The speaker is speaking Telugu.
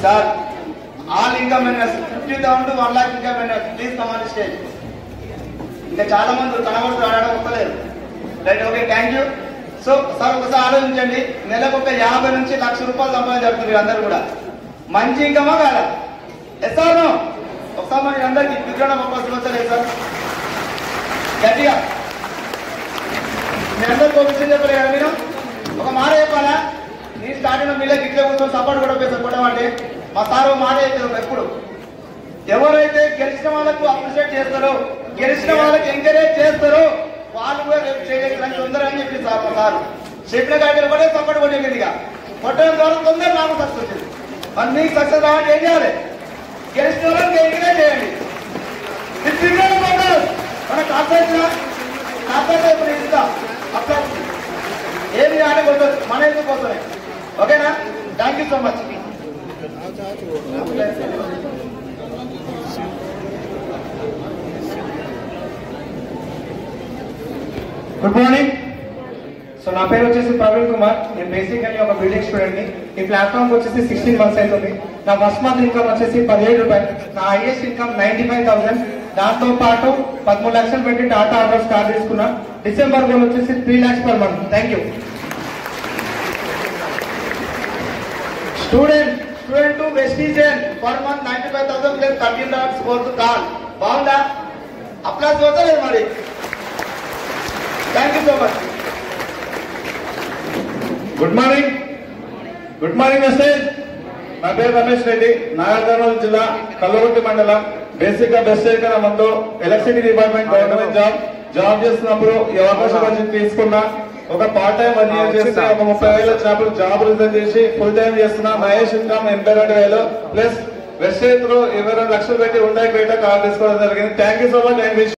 Sir all income earners 50,000 to 1 lakh income earners please come on stage. ఇంకా చాలా మంది కనబడుతూ ఆడడం ఒక్కలేదు. Right, okay, thank you. So sir ఒకసారి ఆలోచించండి, నెలకు ఒక 50 నుంచి 1,00,000 రూపాయలు సంపాదించారు అందరూ కూడా. మంచి ఇన్కమా కాదా? Yes or no? ఒకసారి మరి అందరికి విగ్రహం అవకాశం వచ్చలేదు సార్ గట్టిగా. మీ అందరికి ఒక విషయం చెప్పలే కదా, మీరు ఒక మాట చెప్పాలా? నీ స్టార్టింగ్ మీలో గిట్లే కూర్చొని సపోర్ట్ కూడా పేసారు కొట్టమంటే మా సార్ మాట చెప్పారు ఎప్పుడు, ఎవరైతే గెలిచిన వాళ్ళకు అప్రిషియేట్ చేస్తారో, గెలిచిన వాళ్ళకి ఎంకరేజ్ చేస్తారో వాళ్ళు కూడా రేపు చేయడానికి తొందరగా అని చెప్పి సార్ మా సార్ చెప్పిన కాడికి కూడా సపోర్ట్ కొట్టేది. ఇక కొట్టడం ద్వారా తొందర నాకు సక్సెస్ వచ్చింది. మరి మీకు సక్సెస్ కావాలంటే ఏం చేయాలి? గెలిచిన వాళ్ళకి ఎంకరేజ్ చేయండి. మన కాకపోతే ఇప్పుడు ఇస్తాం అట్లా ఏమి ఆడకూడదు, మన ఎందుకు వస్తున్నాయి. ఓకేనా? Thank you so much. Good morning. So నా పేరు వచ్చేసి ప్రవీణ్ కుమార్. నేను బేసికల్లీ ఒక బిల్డింగ్ స్టూడెంట్ ని. ఈ ప్లాట్ఫామ్ వచ్చేసి 16 months అవుతుంది. నా ఫస్ట్ మంత్ ఇన్కమ్ వచ్చేసి 17 రూపాయలు. నా హైయెస్ట్ ఇన్కమ్ 95,000. దాంతో పాటు 13 లక్షలు పెట్టి టాటా ఆర్డర్స్ కార్ తీసుకున్నా. డిసెంబర్ గోల్ వచ్చేసి 3 lakhs per month. Thank you. Student వెస్టిజియన్ per month 95,000 plus 13 lakhs fourth call. బాగుందా? అప్లాస్ పోతలేదు మరి. Thank you so much. Good morning. Good morning message. నా పేరు రమేష్ రెడ్డి, నాగర్ జిల్లా కల్వకుర్తి మండలం. బేసిక్ గా బెస్ట్ కన్నా ముందు ఎలక్ట్రిసిటీ డిపార్ట్మెంట్ గవర్నమెంట్ జాబ్ చేస్తున్నప్పుడు ఈ అవకాశం వచ్చి తీసుకున్నా. ఒక పార్ట్ టైం 1 year చేస్తే ఒక 30,000 వచ్చినప్పుడు జాబ్ రిజైన్ చేసి ఫుల్ టైం చేస్తున్నా. మహేష్ ఇన్కమ్ 82,000 ప్లస్ వెస్ట్ లో 22 లక్షలు పెట్టి ఉండే కార్ తీసుకోవడం జరిగింది. Thank you so much.